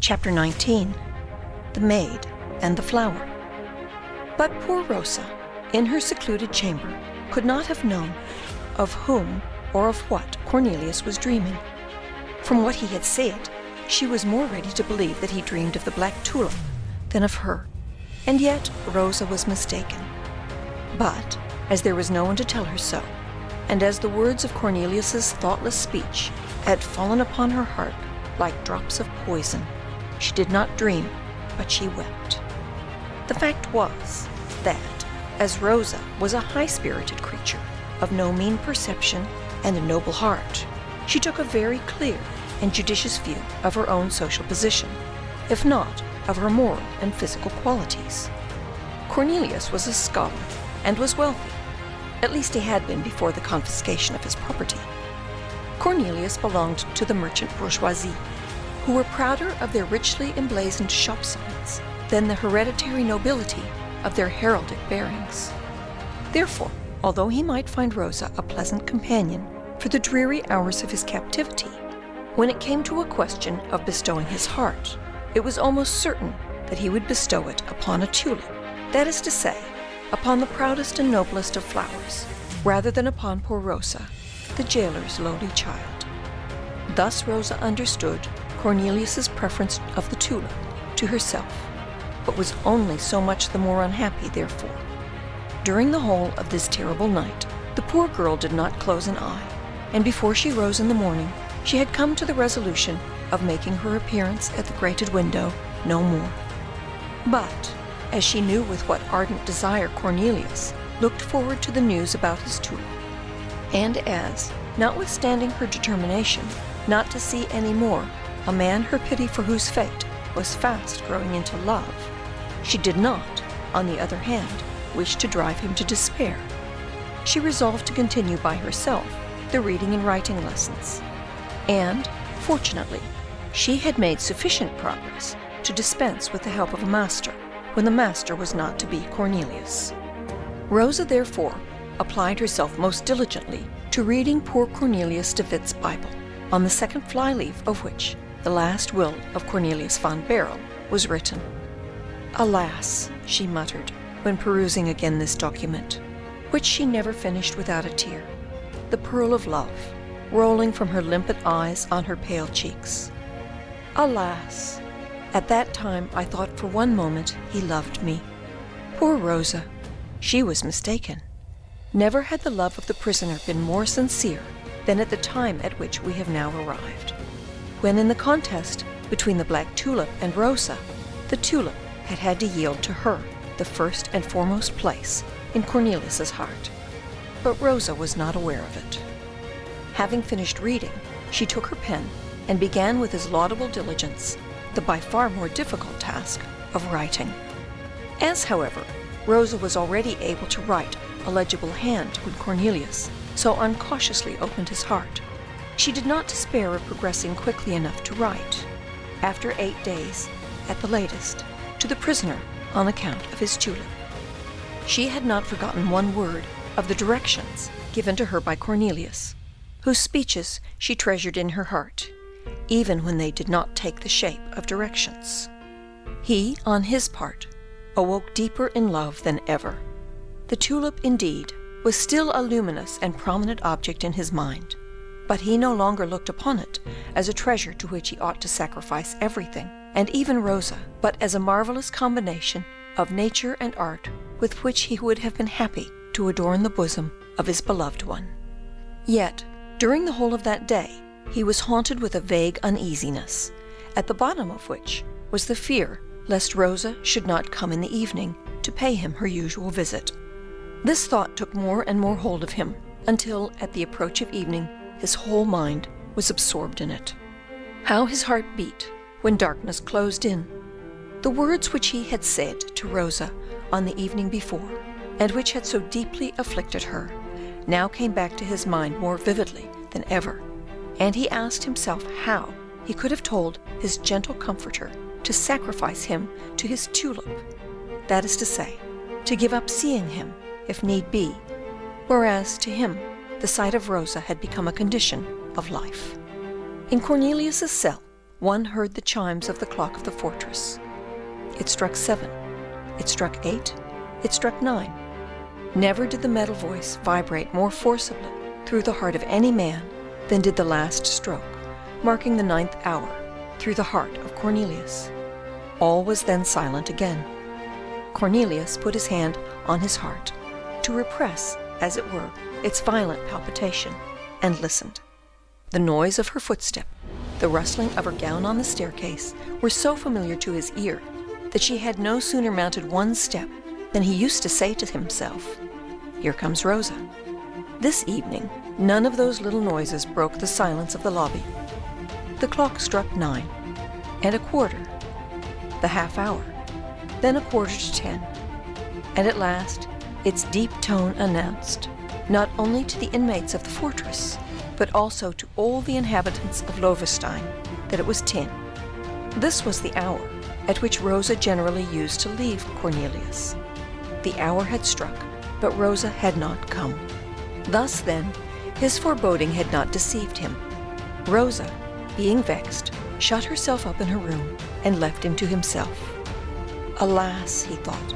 Chapter 19. The Maid and the Flower. But poor Rosa, in her secluded chamber, could not have known of whom or of what Cornelius was dreaming. From what he had said, she was more ready to believe that he dreamed of the Black Tulip than of her, and yet Rosa was mistaken. But, as there was no one to tell her so, and as the words of Cornelius's thoughtless speech had fallen upon her heart like drops of poison, she did not dream, but she wept. The fact was that, as Rosa was a high-spirited creature of no mean perception and a noble heart, she took a very clear and judicious view of her own social position, if not of her moral and physical qualities. Cornelius was a scholar and was wealthy. At least he had been before the confiscation of his property. Cornelius belonged to the merchant bourgeoisie, who were prouder of their richly emblazoned shop signs than the hereditary nobility of their heraldic bearings. Therefore, although he might find Rosa a pleasant companion for the dreary hours of his captivity, when it came to a question of bestowing his heart, it was almost certain that he would bestow it upon a tulip, that is to say, upon the proudest and noblest of flowers, rather than upon poor Rosa, the jailer's lowly child. Thus Rosa understood Cornelius's preference of the tulip to herself, but was only so much the more unhappy therefore. During the whole of this terrible night, the poor girl did not close an eye, and before she rose in the morning, she had come to the resolution of making her appearance at the grated window no more. But, as she knew with what ardent desire Cornelius looked forward to the news about his tulip, and as, notwithstanding her determination not to see any more a man her pity for whose fate was fast growing into love, she did not, on the other hand, wish to drive him to despair. She resolved to continue by herself the reading and writing lessons, and, fortunately, she had made sufficient progress to dispense with the help of a master when the master was not to be Cornelius. Rosa therefore applied herself most diligently to reading poor Cornelius de Witt's Bible, on the second fly-leaf of which the last will of Cornelius van Baerle was written. Alas, she muttered, when perusing again this document, which she never finished without a tear, the pearl of love, rolling from her limpid eyes on her pale cheeks. Alas! At that time I thought for one moment he loved me. Poor Rosa! She was mistaken. Never had the love of the prisoner been more sincere than at the time at which we have now arrived, when in the contest between the Black Tulip and Rosa, the tulip had to yield to her the first and foremost place in Cornelius's heart. But Rosa was not aware of it. Having finished reading, she took her pen and began with his laudable diligence the by far more difficult task of writing. As, however, Rosa was already able to write a legible hand when Cornelius so uncautiously opened his heart, she did not despair of progressing quickly enough to write, after 8 days, at the latest, to the prisoner on account of his tulip. She had not forgotten one word of the directions given to her by Cornelius, whose speeches she treasured in her heart, even when they did not take the shape of directions. He, on his part, awoke deeper in love than ever. The tulip, indeed, was still a luminous and prominent object in his mind, but he no longer looked upon it as a treasure to which he ought to sacrifice everything, and even Rosa, but as a marvelous combination of nature and art with which he would have been happy to adorn the bosom of his beloved one. Yet, during the whole of that day, he was haunted with a vague uneasiness, at the bottom of which was the fear lest Rosa should not come in the evening to pay him her usual visit. This thought took more and more hold of him, until, at the approach of evening, his whole mind was absorbed in it. How his heart beat when darkness closed in! The words which he had said to Rosa on the evening before, and which had so deeply afflicted her, now came back to his mind more vividly than ever, and he asked himself how he could have told his gentle comforter to sacrifice him to his tulip, that is to say, to give up seeing him, if need be, whereas to him the sight of Rosa had become a condition of life. In Cornelius's cell, one heard the chimes of the clock of the fortress. It struck 7, it struck 8, it struck 9. Never did the metal voice vibrate more forcibly through the heart of any man than did the last stroke, marking the 9th hour, through the heart of Cornelius. All was then silent again. Cornelius put his hand on his heart, to repress, as it were, its violent palpitation, and listened. The noise of her footstep, the rustling of her gown on the staircase, were so familiar to his ear that she had no sooner mounted one step than he used to say to himself, "Here comes Rosa." This evening, none of those little noises broke the silence of the lobby. The clock struck 9, and a quarter, the half hour, then a quarter to 10, and at last its deep tone announced, not only to the inmates of the fortress, but also to all the inhabitants of Loevestein, that it was 10. This was the hour at which Rosa generally used to leave Cornelius. The hour had struck, but Rosa had not come. Thus, then, his foreboding had not deceived him. Rosa, being vexed, shut herself up in her room and left him to himself. Alas, he thought,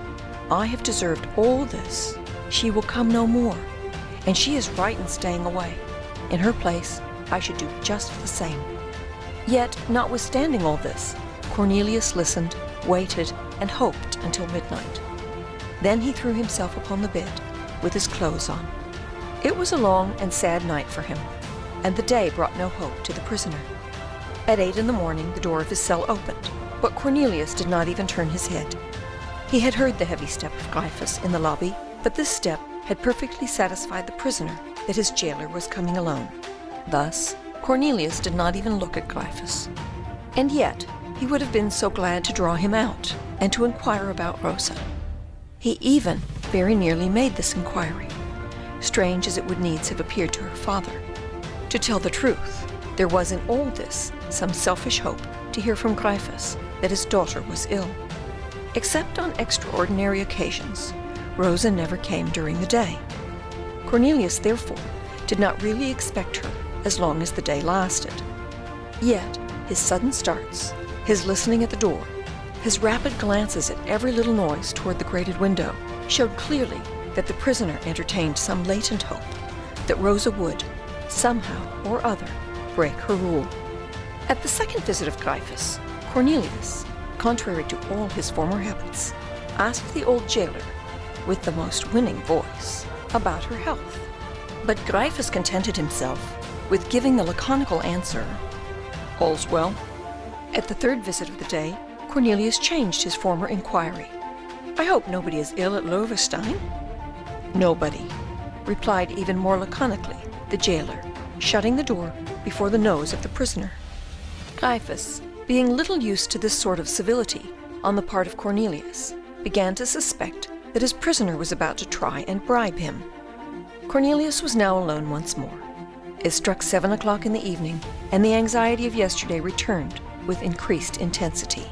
I have deserved all this. She will come no more, and she is right in staying away. In her place, I should do just the same. Yet, notwithstanding all this, Cornelius listened, waited, and hoped until midnight. Then he threw himself upon the bed, with his clothes on. It was a long and sad night for him, and the day brought no hope to the prisoner. At 8 in the morning, the door of his cell opened, but Cornelius did not even turn his head. He had heard the heavy step of Gryphus in the lobby, but this step had perfectly satisfied the prisoner that his jailer was coming alone. Thus, Cornelius did not even look at Gryphus. And yet, he would have been so glad to draw him out, and to inquire about Rosa. He even very nearly made this inquiry, strange as it would needs have appeared to her father. To tell the truth, there was in all this some selfish hope to hear from Gryphus that his daughter was ill. Except on extraordinary occasions, Rosa never came during the day. Cornelius, therefore, did not really expect her as long as the day lasted. Yet, his sudden starts, his listening at the door, his rapid glances at every little noise toward the grated window, showed clearly that the prisoner entertained some latent hope that Rosa would, somehow or other, break her rule. At the second visit of Gryphus, Cornelius, contrary to all his former habits, asked the old jailer, with the most winning voice, about her health. But Gryphus contented himself with giving the laconical answer, "All's well." At the third visit of the day, Cornelius changed his former inquiry. "I hope nobody is ill at Loevestein?" "Nobody," replied even more laconically the jailer, shutting the door before the nose of the prisoner. Gryphus, being little used to this sort of civility on the part of Cornelius, began to suspect that his prisoner was about to try and bribe him. Cornelius was now alone once more. It struck 7 o'clock in the evening, and the anxiety of yesterday returned with increased intensity.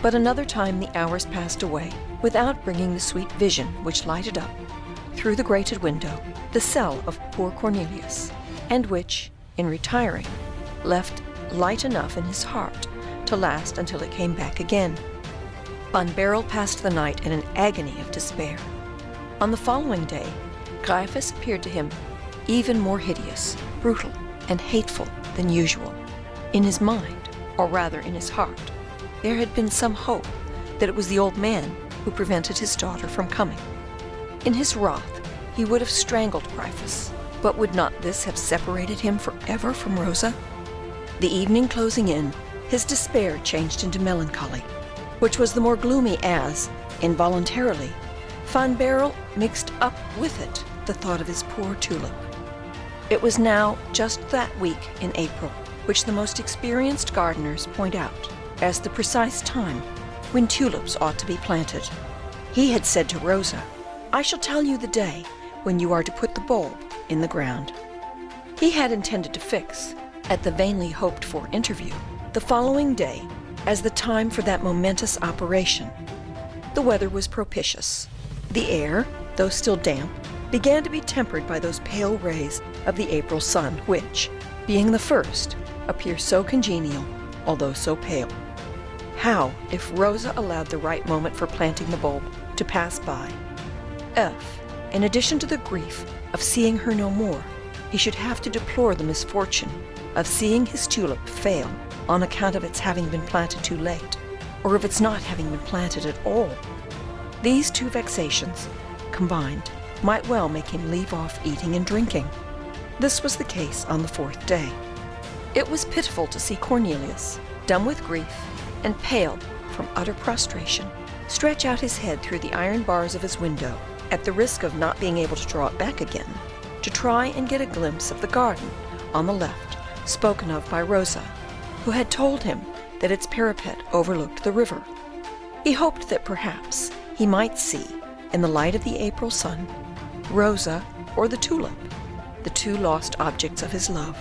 But another time the hours passed away without bringing the sweet vision which lighted up, through the grated window, the cell of poor Cornelius, and which, in retiring, left light enough in his heart to last until it came back again. Van Baerle passed the night in an agony of despair. On the following day, Gryphus appeared to him even more hideous, brutal, and hateful than usual. In his mind, or rather in his heart, there had been some hope that it was the old man who prevented his daughter from coming. In his wrath, he would have strangled Gryphus, but would not this have separated him forever from Rosa? The evening closing in, his despair changed into melancholy, which was the more gloomy as, involuntarily, Van Baerle mixed up with it the thought of his poor tulip. It was now just that week in April which the most experienced gardeners point out as the precise time when tulips ought to be planted. He had said to Rosa, "I shall tell you the day when you are to put the bulb in the ground." He had intended to fix, at the vainly hoped-for interview, the following day as the time for that momentous operation. The weather was propitious. The air, though still damp, began to be tempered by those pale rays of the April sun which, being the first, appear so congenial although so pale. How if Rosa allowed the right moment for planting the bulb to pass by? If, in addition to the grief of seeing her no more, he should have to deplore the misfortune of seeing his tulip fail on account of its having been planted too late, or of its not having been planted at all. These two vexations, combined, might well make him leave off eating and drinking. This was the case on the 4th day. It was pitiful to see Cornelius, dumb with grief and pale from utter prostration, stretch out his head through the iron bars of his window, at the risk of not being able to draw it back again, to try and get a glimpse of the garden on the left, spoken of by Rosa, who had told him that its parapet overlooked the river. He hoped that perhaps he might see, in the light of the April sun, Rosa or the tulip, the two lost objects of his love.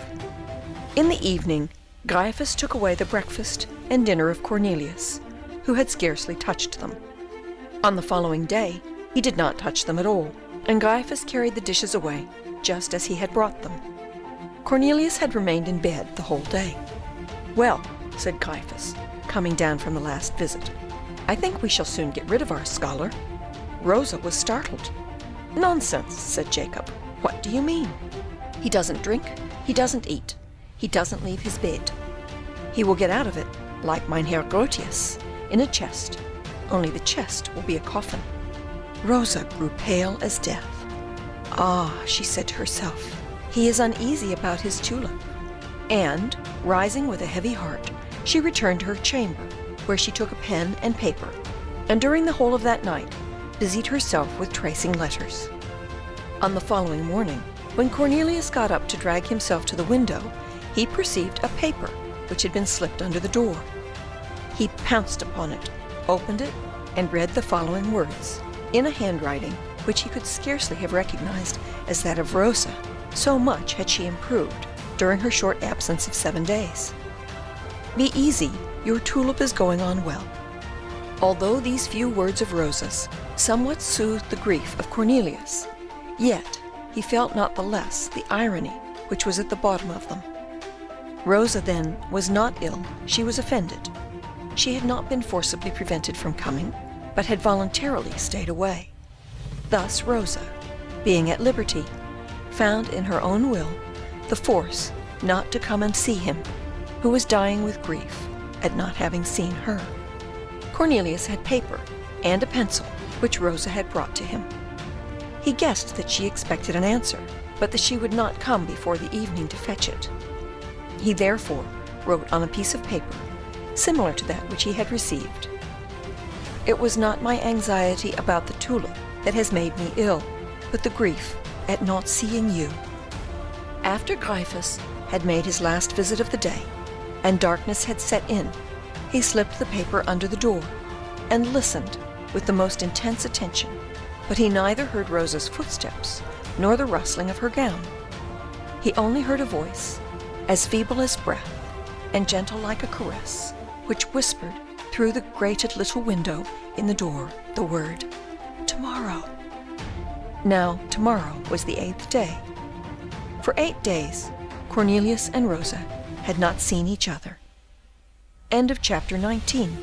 In the evening, Gryphus took away the breakfast and dinner of Cornelius, who had scarcely touched them. On the following day, he did not touch them at all, and Gryphus carried the dishes away just as he had brought them. Cornelius had remained in bed the whole day. "Well," said Gryphus, coming down from the last visit, "I think we shall soon get rid of our scholar." Rosa was startled. "Nonsense," said Jacob. "What do you mean? He doesn't drink, he doesn't eat, he doesn't leave his bed. He will get out of it, like Mynheer Grotius, in a chest, only the chest will be a coffin." Rosa grew pale as death. "Ah," she said to herself, "he is uneasy about his tulip." And, rising with a heavy heart, she returned to her chamber, where she took a pen and paper, and during the whole of that night busied herself with tracing letters. On the following morning, when Cornelius got up to drag himself to the window, he perceived a paper which had been slipped under the door. He pounced upon it, opened it, and read the following words, in a handwriting which he could scarcely have recognized as that of Rosa, so much had she improved during her short absence of 7 days. "Be easy, your tulip is going on well." Although these few words of Rosa's somewhat soothed the grief of Cornelius, yet he felt not the less the irony which was at the bottom of them. Rosa, then, was not ill, she was offended. She had not been forcibly prevented from coming, but had voluntarily stayed away. Thus Rosa, being at liberty, found in her own will the force not to come and see him, who was dying with grief at not having seen her. Cornelius had paper and a pencil, which Rosa had brought to him. He guessed that she expected an answer, but that she would not come before the evening to fetch it. He therefore wrote on a piece of paper, similar to that which he had received, "It was not my anxiety about the tulip that has made me ill, but the grief at not seeing you." After Gryphus had made his last visit of the day, and darkness had set in, he slipped the paper under the door, and listened with the most intense attention, but he neither heard Rosa's footsteps nor the rustling of her gown. He only heard a voice, as feeble as breath, and gentle like a caress, which whispered through the grated little window in the door the word, "Tomorrow." Now tomorrow was the 8th day. For 8 days, Cornelius and Rosa had not seen each other. End of chapter 19.